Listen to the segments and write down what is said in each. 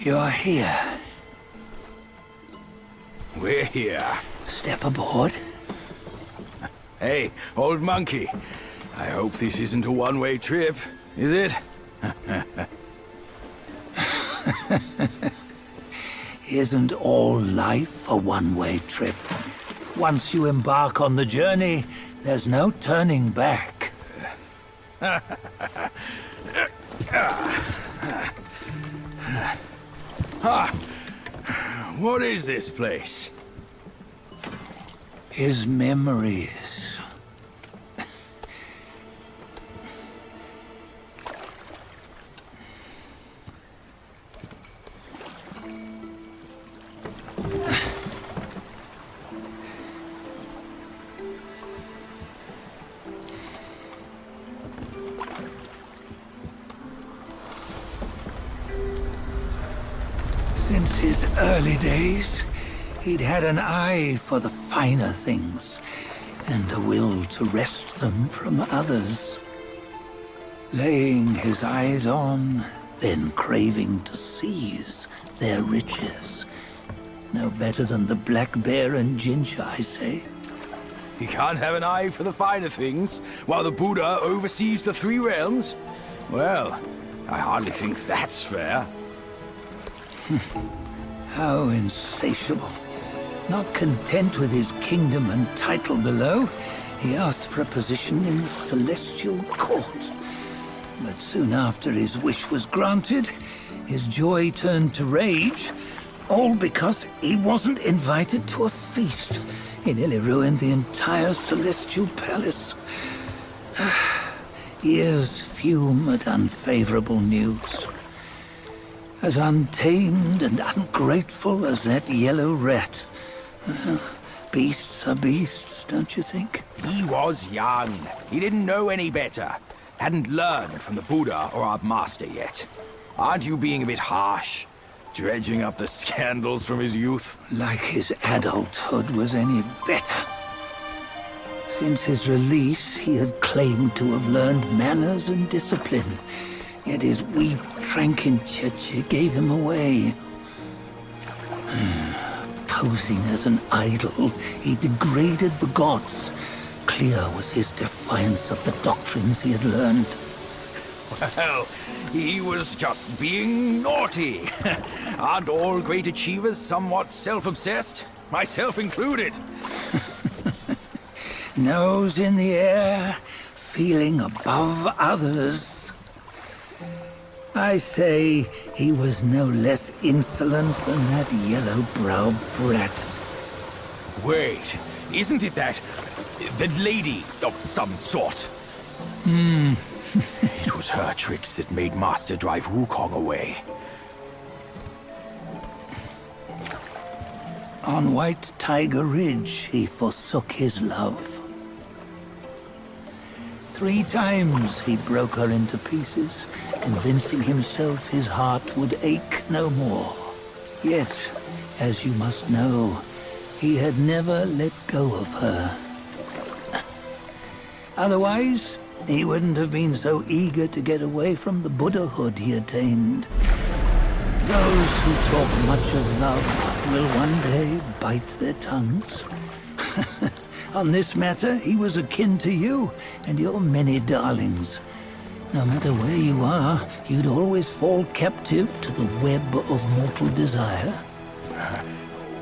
You're here. We're here. Step aboard. Hey, old monkey. I hope this isn't a one-way trip, is it? Isn't all life a one-way trip? Once you embark on the journey, there's no turning back. What is this place? His memories. Since his early days, he'd had an eye for the finer things, and a will to wrest them from others. Laying his eyes on, then craving to seize their riches. No better than the black bear and Jinja, I say. You can't have an eye for the finer things, while the Buddha oversees the three realms? Well, I hardly think that's fair. How insatiable. Not content with his kingdom and title below, he asked for a position in the celestial court. But soon after his wish was granted, his joy turned to rage, all because he wasn't invited to a feast. He nearly ruined the entire celestial palace. Ears fume at unfavorable news. As untamed and ungrateful as that yellow rat. Beasts are beasts, don't you think? He was young. He didn't know any better. Hadn't learned from the Buddha or our master yet. Aren't you being a bit harsh? Dredging up the scandals from his youth? Like his adulthood was any better. Since his release, he had claimed to have learned manners and discipline. Yet his weak Frankenchurch gave him away. Posing as an idol, he degraded the gods. Clear was his defiance of the doctrines he had learned. Well, he was just being naughty. Aren't all great achievers somewhat self-obsessed? Myself included. Nose in the air, feeling above others. I say he was no less insolent than that yellow-browed brat. Wait, isn't it that lady of some sort? It was her tricks that made Master drive Wukong away. On White Tiger Ridge, he forsook his love. 3 times he broke her into pieces, convincing himself his heart would ache no more. Yet, as you must know, he had never let go of her. Otherwise, he wouldn't have been so eager to get away from the Buddhahood he attained. Those who talk much of love will one day bite their tongues. On this matter, he was akin to you and your many darlings. No matter where you are, you'd always fall captive to the web of mortal desire.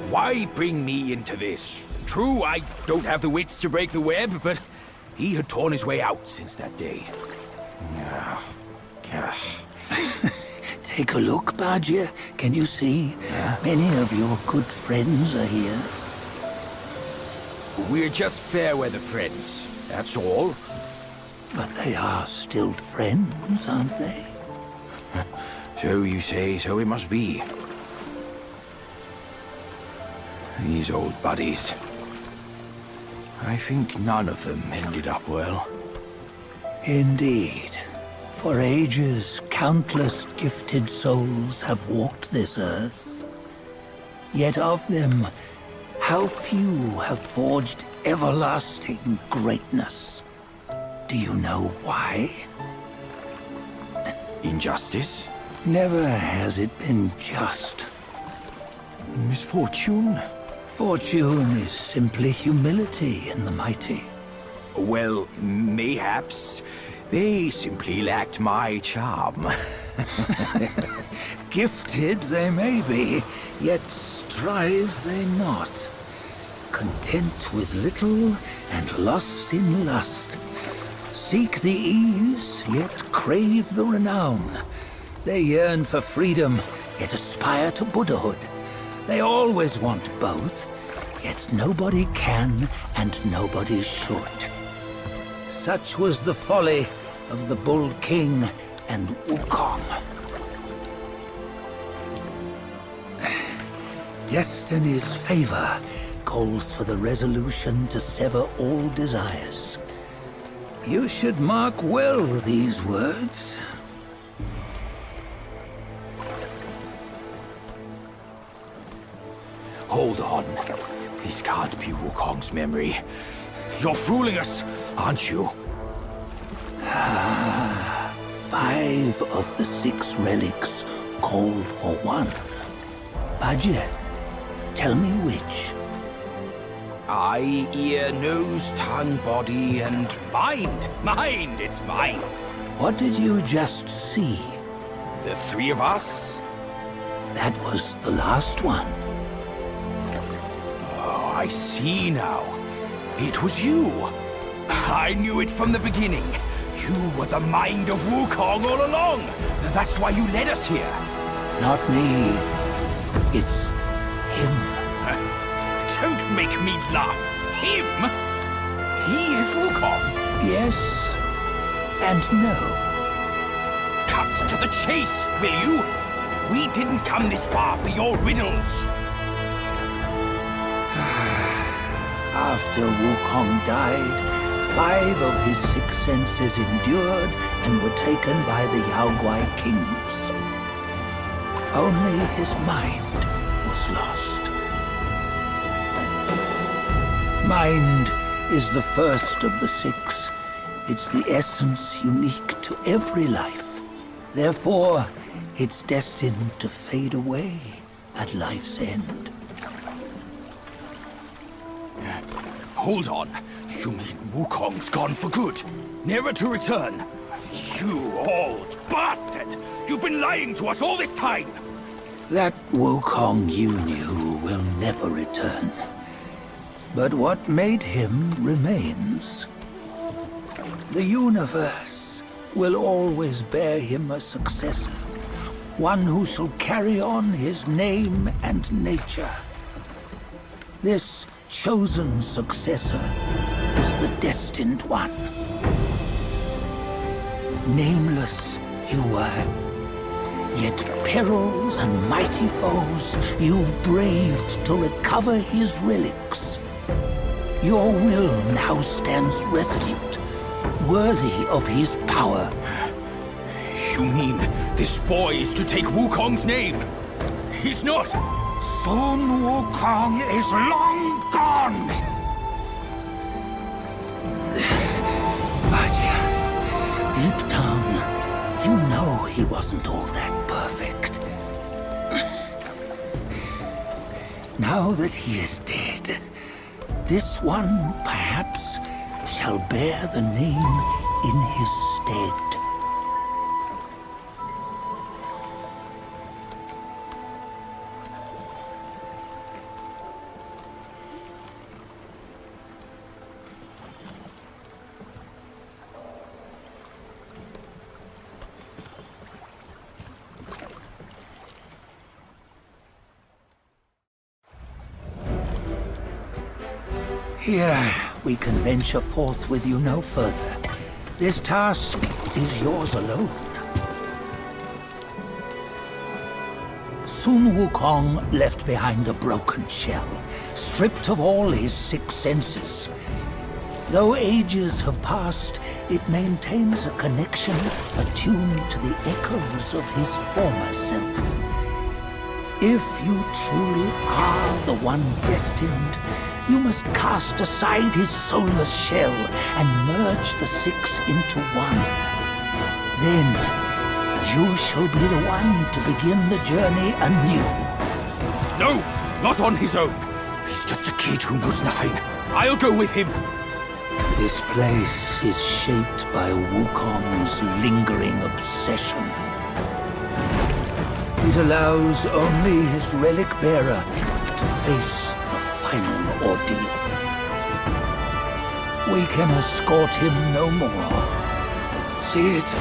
Why bring me into this? True, I don't have the wits to break the web, but he had torn his way out since that day. Take a look, Bajia. Can you see? Many of your good friends are here. We're just fair-weather friends, that's all. But they are still friends, aren't they? So you say, so it must be. These old buddies. I think none of them ended up well. Indeed. For ages, countless gifted souls have walked this earth. Yet of them, how few have forged everlasting greatness? Do you know why? Injustice? Never has it been just. Misfortune? Fortune is simply humility in the mighty. Well, mayhaps they simply lacked my charm. Gifted they may be, yet strive they not. Content with little and lost in lust. Seek the ease, yet crave the renown. They yearn for freedom, yet aspire to Buddhahood. They always want both, yet nobody can and nobody should. Such was the folly of the Bull King and Wukong. Destiny's favor calls for the resolution to sever all desires. You should mark well these words. Hold on. This can't be Wukong's memory. You're fooling us, aren't you? 5 of the 6 relics call for one. Bajie, tell me which. Eye, ear, nose, tongue, body, and mind. Mind, it's mind. What did you just see? The 3 of us? That was the last one. Oh, I see now. It was you. I knew it from the beginning. You were the mind of Wukong all along. That's why you led us here. Not me. It's him. Don't make me laugh. Him? He is Wukong. Yes and no. Cut to the chase, will you? We didn't come this far for your riddles. After Wukong died, 5 of his 6 senses endured and were taken by the Yaoguai kings. Only his mind was lost. Mind is the first of the 6. It's the essence unique to every life. Therefore, it's destined to fade away at life's end. Hold on. You mean Wukong's gone for good? Never to return? You old bastard! You've been lying to us all this time! That Wukong you knew will never return. But what made him remains. The universe will always bear him a successor. One who shall carry on his name and nature. This chosen successor is the destined one. Nameless you were, yet perils and mighty foes you've braved to recover his relics. Your will now stands resolute, worthy of his power. You mean this boy is to take Wukong's name? He's not! Sun Wukong is long gone! But deep down, you know he wasn't all that perfect. Now that he is dead, this one, perhaps, shall bear the name in his stead. Here, we can venture forth with you no further. This task is yours alone. Sun Wukong left behind a broken shell, stripped of all his 6 senses. Though ages have passed, it maintains a connection attuned to the echoes of his former self. If you truly are the one destined, you must cast aside his soulless shell and merge the 6 into one. Then you shall be the one to begin the journey anew. No, not on his own. He's just a kid who knows nothing. I'll go with him. This place is shaped by Wukong's lingering obsession. It allows only his relic bearer to face the final ordeal. We can escort him no more. See it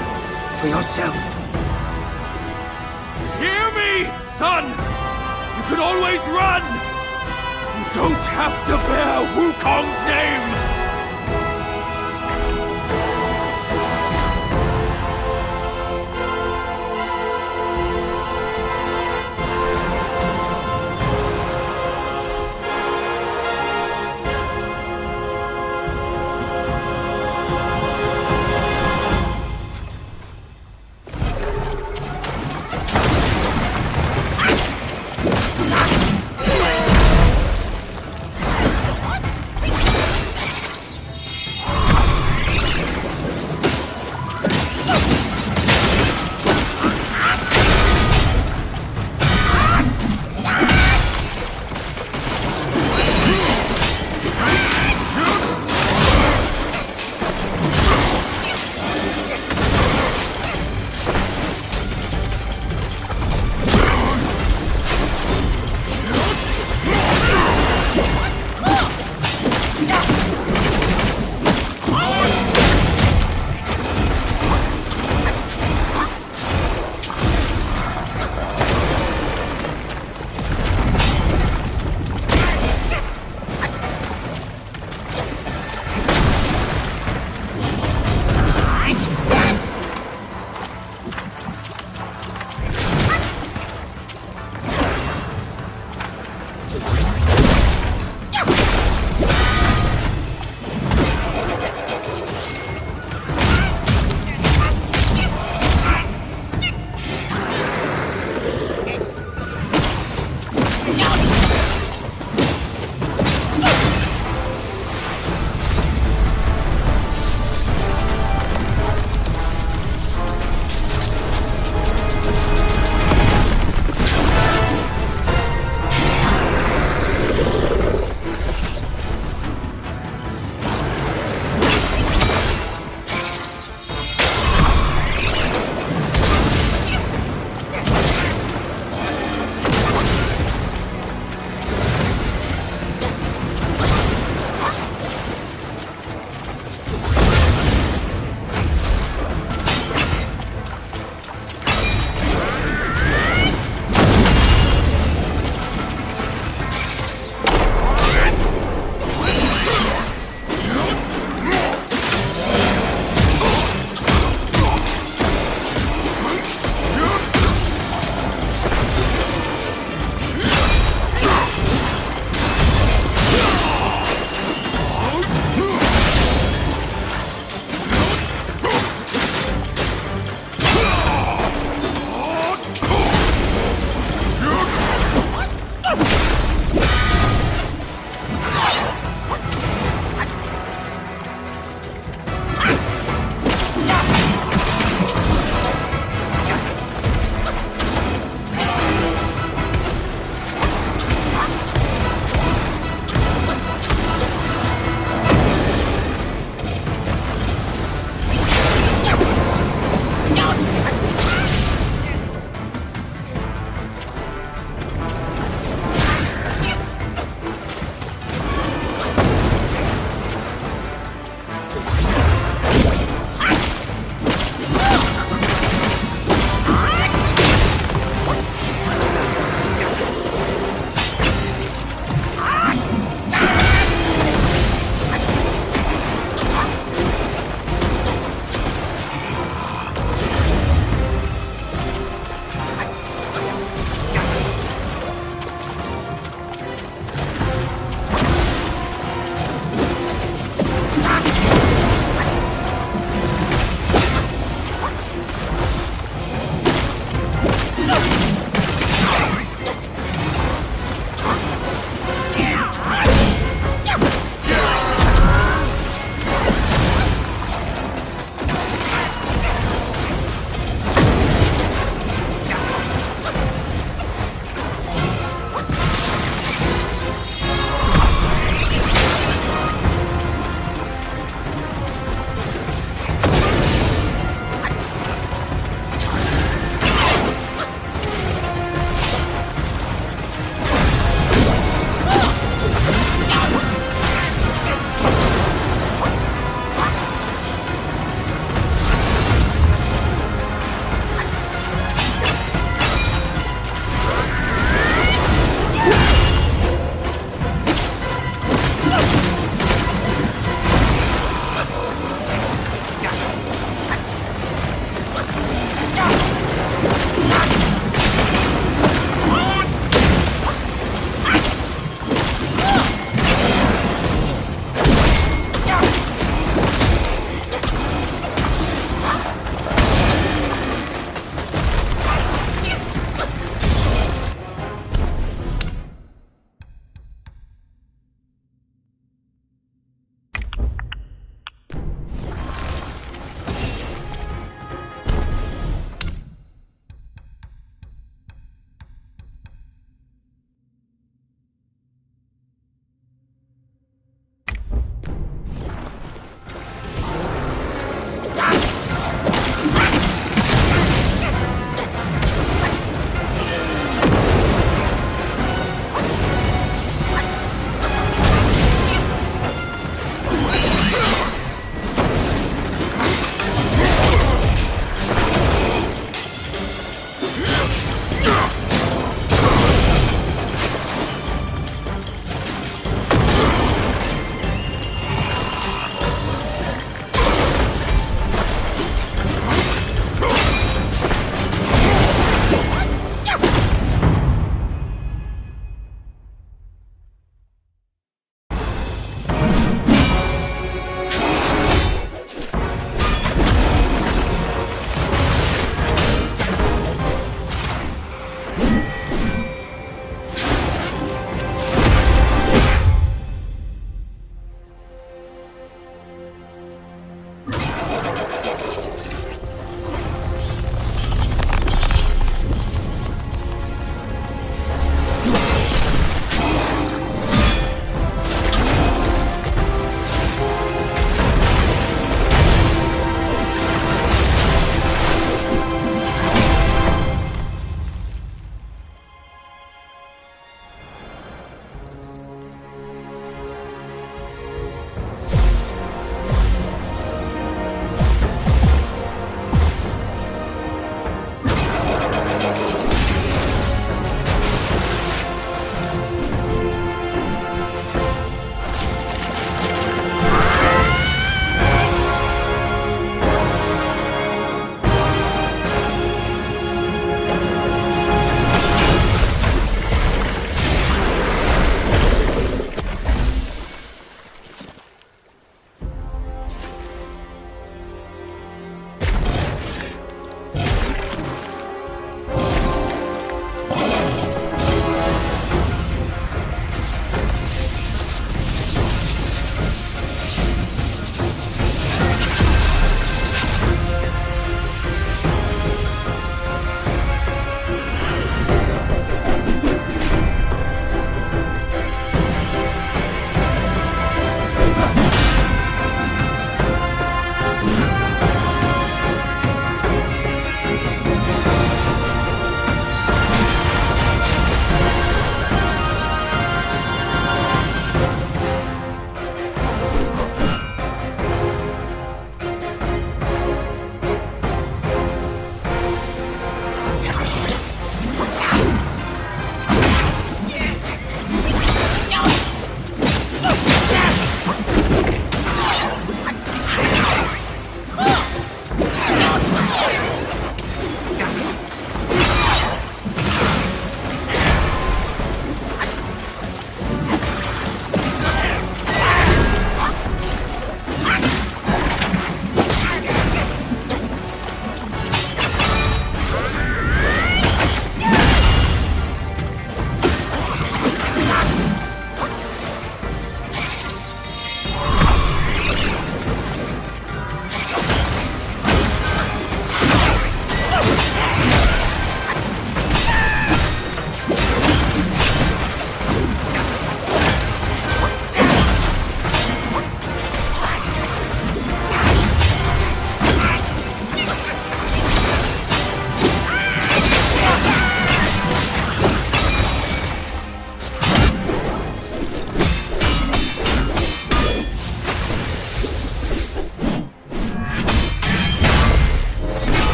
for yourself. Hear me, son! You can always run! You don't have to bear Wukong's name!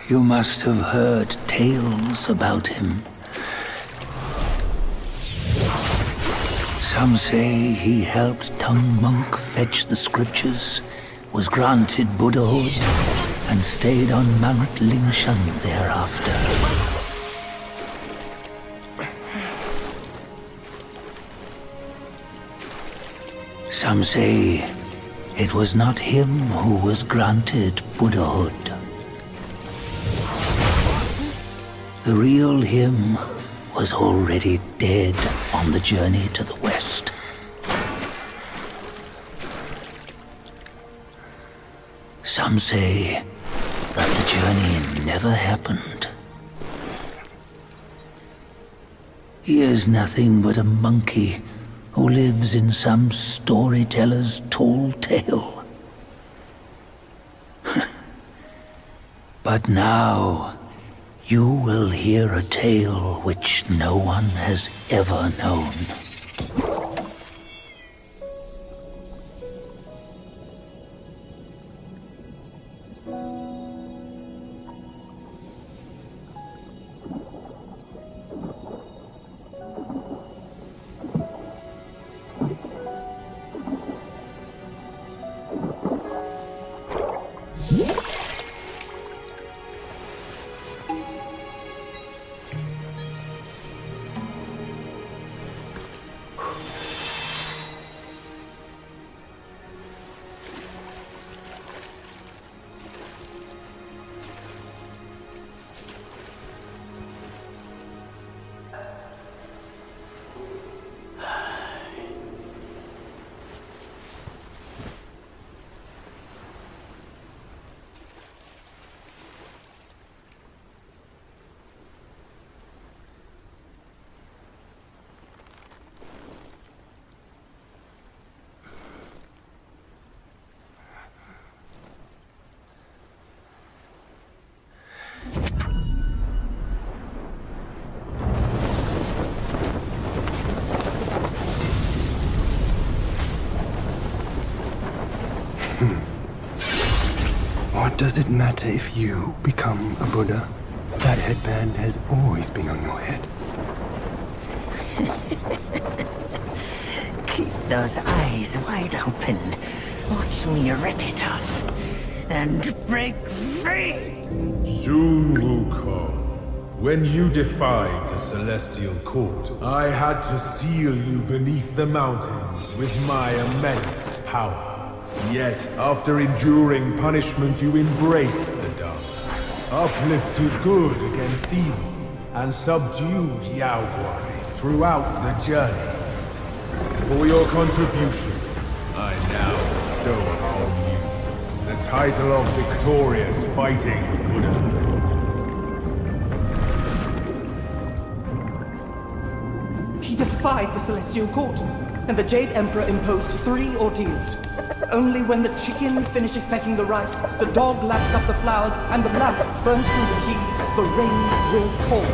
You must have heard tales about him. Some say he helped Tung Monk fetch the scriptures, was granted Buddhahood, and stayed on Mount Lingshan thereafter. Some say it was not him who was granted Buddhahood. The real him was already dead on the journey to the west. Some say that the journey never happened. He is nothing but a monkey who lives in some storyteller's tall tale. But now, you will hear a tale which no one has ever known. What does it matter if you become a Buddha? That headband has always been on your head. Keep those eyes wide open. Watch me rip it off and break free. Soon, Wukong. When you defied the Celestial Court, I had to seal you beneath the mountains with my immense power. Yet, after enduring punishment, you embraced the dark, uplifted good against evil, and subdued Yao Guais throughout the journey. For your contribution, I now bestow upon you the title of Victorious Fighting Buddha. He defied the Celestial Court, and the Jade Emperor imposed 3 ordeals. Only when the chicken finishes pecking the rice, the dog laps up the flowers, and the lamp burns through the key, the rain will fall.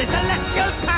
the celestial power!